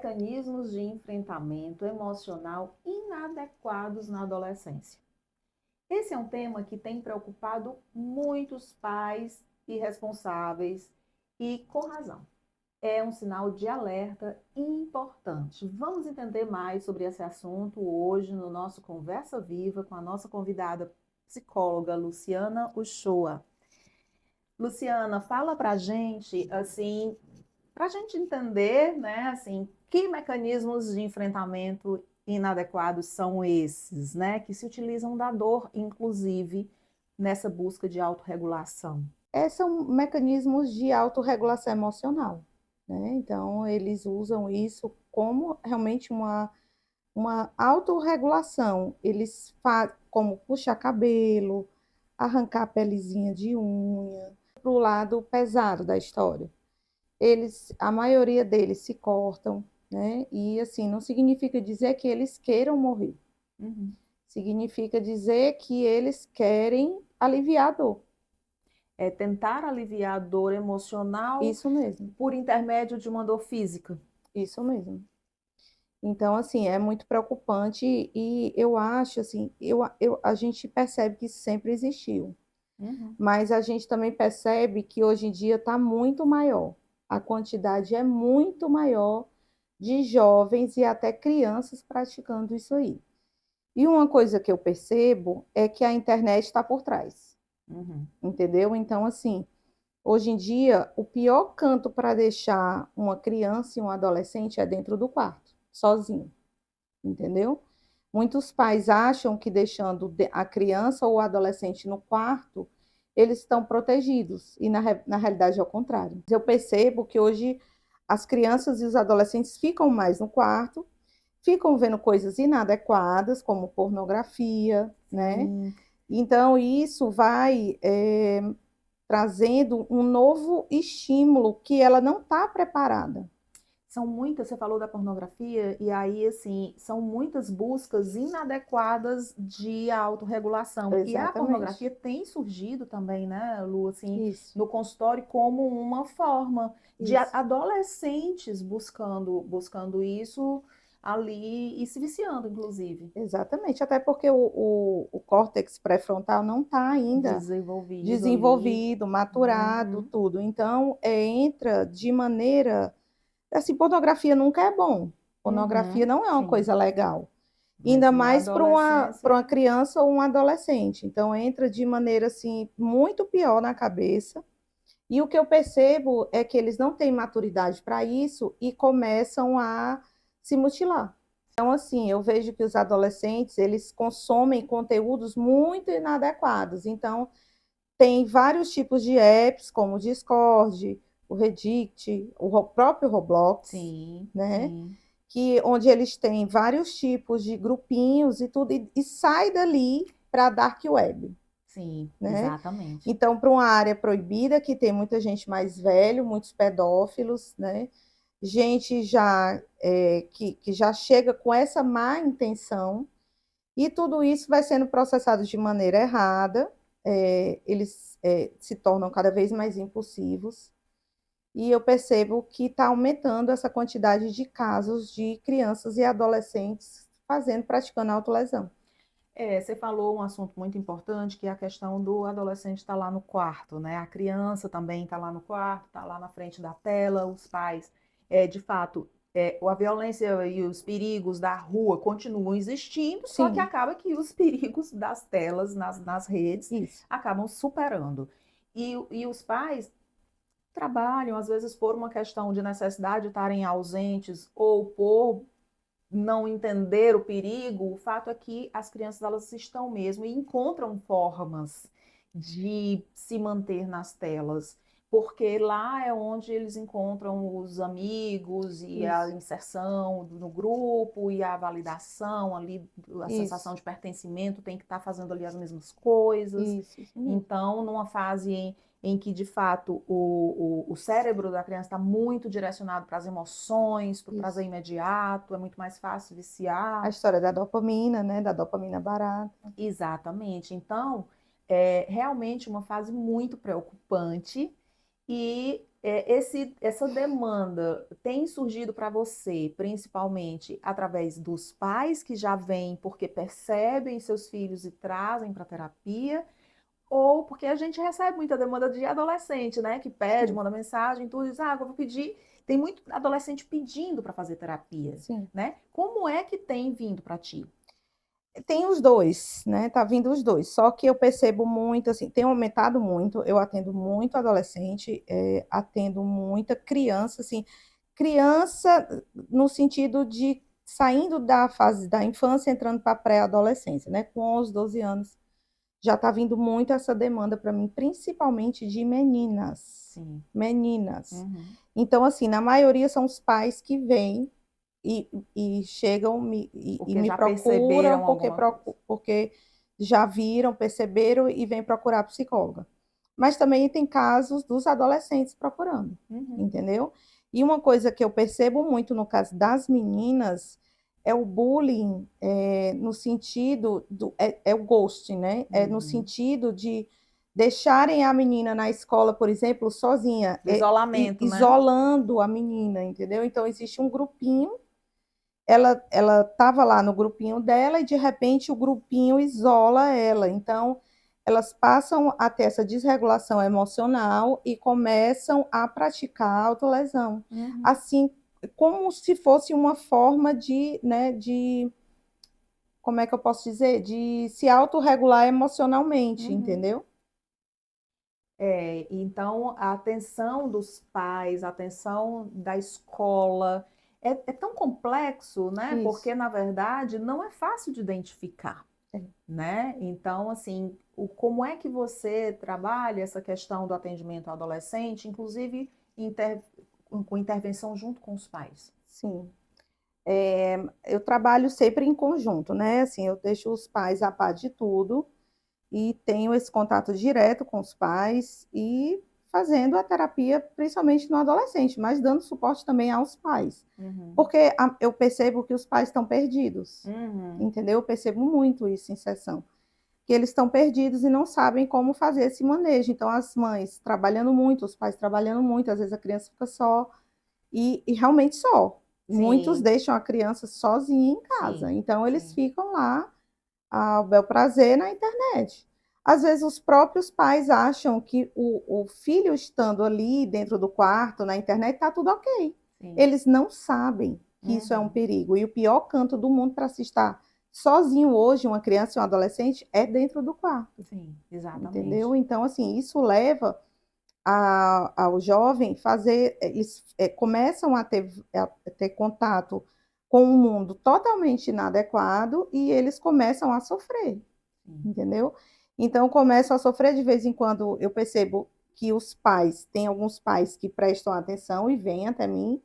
Mecanismos de enfrentamento emocional inadequados na adolescência. Esse é um tema que tem preocupado muitos pais e responsáveis, e com razão. É um sinal de alerta importante. Vamos entender mais sobre esse assunto hoje no nosso Conversa Viva com a nossa convidada psicóloga Luciana Uchoa. Luciana, fala pra gente, assim, para a gente entender, né, assim, que mecanismos de enfrentamento inadequados são esses, né, que se utilizam da dor, inclusive, nessa busca de autorregulação. São mecanismos de autorregulação emocional, né? Então, eles usam isso como realmente uma autorregulação. Eles fazem como puxar cabelo, arrancar a pelezinha de unha, para o lado pesado da história. A maioria deles se cortam, né? E assim, não significa dizer que eles queiram morrer. Uhum. Significa dizer que eles querem aliviar a dor. É tentar aliviar a dor emocional Isso mesmo, por intermédio de uma dor física. isso mesmo. Então, assim, é muito preocupante e eu acho, assim, a gente percebe que isso sempre existiu, Uhum. mas a gente também percebe que hoje em dia está muito maior. A quantidade é muito maior de jovens e até crianças praticando isso aí. E uma coisa que eu percebo é que a internet está por trás, Uhum. entendeu? Então, assim, hoje em dia, o pior canto para deixar uma criança e um adolescente é dentro do quarto, sozinho, entendeu? Muitos pais acham que deixando a criança ou o adolescente no quarto, eles estão protegidos, e na realidade é o contrário. Eu percebo que hoje as crianças e os adolescentes ficam mais no quarto, ficam vendo coisas inadequadas, como pornografia, né? Sim. Então, isso vai trazendo um novo estímulo que ela não está preparada. São muitas, você falou da pornografia, e aí, assim, são muitas buscas inadequadas de autorregulação. E a Exatamente. pornografia tem surgido também, né, Lu, assim, Isso, no consultório como uma forma de isso. adolescentes buscando isso ali e se viciando, inclusive. Exatamente, até porque o córtex pré-frontal não está ainda Desenvolvido ali. desenvolvido, maturado, Uhum, tudo. Então, entra de maneira. Assim, pornografia nunca é bom. Pornografia uhum, não é uma sim. coisa legal. Mas Ainda na mais para uma adolescência, criança ou um adolescente. Então, entra de maneira assim, muito pior na cabeça. E o que eu percebo é que eles não têm maturidade para isso e começam a se mutilar. Então, assim, eu vejo que os adolescentes, eles consomem conteúdos muito inadequados. Então, tem vários tipos de apps, como o Discord, o Reddit, próprio Roblox, sim, né? sim, Onde eles têm vários tipos de grupinhos e tudo, e sai dali para a Dark Web, sim, né? exatamente. Então, para uma área proibida, que tem muita gente mais velho, muitos pedófilos, né? Gente que já chega com essa má intenção, e tudo isso vai sendo processado de maneira errada, eles se tornam cada vez mais impulsivos, e eu percebo que está aumentando essa quantidade de casos de crianças e adolescentes praticando autolesão. Você falou um assunto muito importante, que é a questão do adolescente estar lá no quarto, né? A criança também está lá no quarto, está lá na frente da tela, os pais, de fato, a violência e os perigos da rua continuam existindo, só que Sim, acaba que os perigos das telas nas redes isso, acabam superando. E os pais trabalham, às vezes, por uma questão de necessidade de estarem ausentes ou por não entender o perigo, o fato é que as crianças elas estão mesmo e encontram formas de se manter nas telas, porque lá é onde eles encontram os amigos e a isso, inserção no grupo e a validação ali, a isso, sensação de pertencimento, tem que estar fazendo ali as mesmas coisas. isso mesmo. Então, numa fase em que, de fato, o cérebro da criança está muito direcionado para as emoções, para o prazer Isso. imediato, é muito mais fácil A viciar. história da dopamina, né? Da dopamina barata. Exatamente. Então, é realmente uma fase muito preocupante e essa demanda tem surgido para você, principalmente através dos pais que já vêm porque percebem seus filhos e trazem para terapia, ou porque a gente recebe muita demanda de adolescente, né? Que pede, Sim, manda mensagem, tudo, diz, eu vou pedir. Tem muito adolescente pedindo para fazer terapia, sim. né? Como é que tem vindo para ti? Tem os dois, né? Tá vindo os dois. Só que eu percebo muito, assim, tem aumentado muito. Eu atendo muito adolescente, atendo muita criança, assim, criança no sentido de saindo da fase da infância, entrando para a pré-adolescência, né? Com 11, 12 anos. Já tá vindo muito essa demanda para mim, principalmente de meninas. Sim. Meninas. Uhum. Então, assim, na maioria são os pais que vêm e, e chegam e Porque me já procuram perceberam alguma coisa. porque já viram, perceberam e vêm procurar psicóloga. Mas também tem casos dos adolescentes procurando, Uhum. entendeu? E uma coisa que eu percebo muito no caso das meninas é o bullying, no sentido é o ghosting, né? É no Uhum. sentido de deixarem a menina na escola, por exemplo, sozinha, Do isolamento, né? isolando a menina, entendeu? Então existe um grupinho, ela estava lá no grupinho dela e de repente o grupinho isola ela. Então elas passam a ter essa desregulação emocional e começam a praticar autolesão. Uhum. Assim, como se fosse uma forma de, né, como é que eu posso dizer? De se autorregular emocionalmente, Uhum. entendeu? Então, a atenção dos pais, a atenção da escola, é tão complexo, né? Isso. Porque, na verdade, não é fácil de identificar, né? Então, assim, como é que você trabalha essa questão do atendimento ao adolescente, inclusive com intervenção junto com os pais? Sim. Eu trabalho sempre em conjunto, né? Assim, eu deixo os pais a par de tudo e tenho esse contato direto com os pais e fazendo a terapia, principalmente no adolescente, mas dando suporte também aos pais. Uhum. Porque eu percebo que os pais estão perdidos, Uhum. entendeu? Eu percebo muito isso em sessão, que eles estão perdidos e não sabem como fazer esse manejo. Então, as mães trabalhando muito, os pais trabalhando muito, às vezes a criança fica só, e realmente só. Muitos Sim, deixam a criança sozinha em casa, sim, então eles sim. ficam lá ao bel prazer na internet. Às vezes os próprios pais acham que o filho estando ali dentro do quarto, na internet, está tudo ok. Sim. Eles não sabem que isso é um Uhum. perigo. E o pior canto do mundo para se estar sozinho hoje, uma criança e um adolescente, é dentro do quarto. Sim, exatamente. Entendeu? Então, assim, isso leva ao jovem fazer, eles começam a ter contato com um mundo totalmente inadequado e eles começam a sofrer, Sim. entendeu? Então, começam a sofrer de vez em quando, eu percebo que os pais, tem alguns pais que prestam atenção e vêm até mim,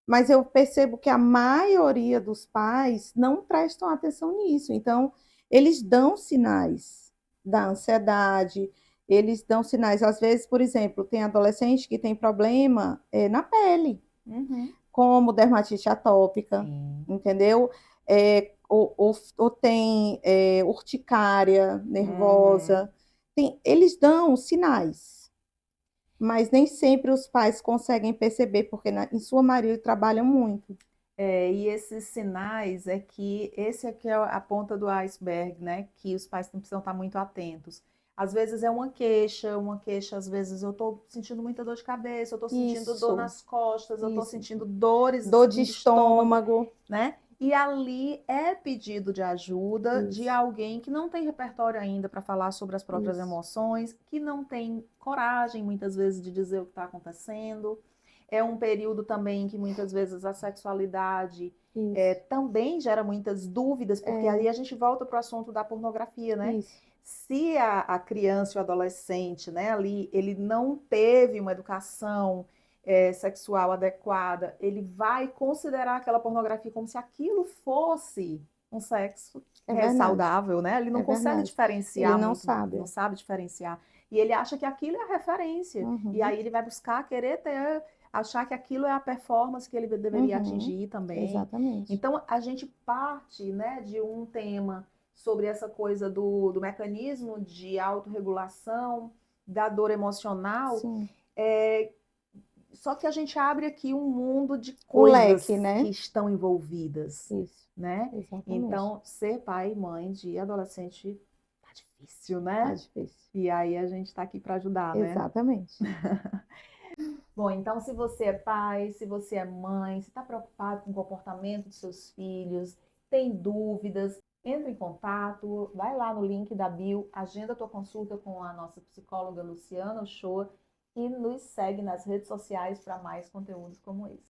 mas eu percebo que a maioria dos pais não prestam atenção nisso. Então, eles dão sinais da ansiedade, eles dão sinais, às vezes, por exemplo, tem adolescente que tem problema na pele, Uhum. como dermatite atópica, Sim. entendeu? Ou tem urticária Uhum. nervosa. Eles dão sinais, mas nem sempre os pais conseguem perceber, porque em sua maioria trabalham muito. E esses sinais esse aqui é a ponta do iceberg, né? Que os pais precisam estar muito atentos. Às vezes é uma queixa, às vezes eu estou sentindo muita dor de cabeça, eu estou sentindo dor Isso, nas costas, eu estou isso. sentindo dores Dor de no estômago, estômago. né? E ali é pedido de ajuda de Isso, alguém que não tem repertório ainda para falar sobre as próprias isso, emoções, que não tem coragem, muitas vezes, de dizer o que está acontecendo. É um período também que muitas vezes a sexualidade isso. também gera muitas dúvidas, porque É, aí a gente volta para o assunto da pornografia, né? isso. Se a criança e o adolescente, né, ali, ele não teve uma educação sexual adequada, ele vai considerar aquela pornografia como se aquilo fosse um sexo É verdade, saudável, né? Ele não é consegue verdade. Ele diferenciar não muito, não sabe. sabe diferenciar. E ele acha que aquilo é a referência. E Uhum, aí ele vai buscar querer ter, achar que aquilo é a performance que ele deveria uhum, atingir também. exatamente. Então a gente parte, né, de um tema sobre essa coisa do mecanismo de autorregulação, da dor emocional, Sim, é, Só que a gente abre aqui um mundo de Um coisas leque, né? que estão envolvidas, Isso, né? exatamente. Então, ser pai e mãe de adolescente tá difícil, Tá né? difícil. E aí a gente está aqui para ajudar, né? Exatamente. Bom, então se você é pai, se você é mãe, se está preocupado com o comportamento dos seus filhos, tem dúvidas, entre em contato, vai lá no link da bio, agenda tua consulta com a nossa psicóloga Luciana Uchoa e nos segue nas redes sociais para mais conteúdos como esse.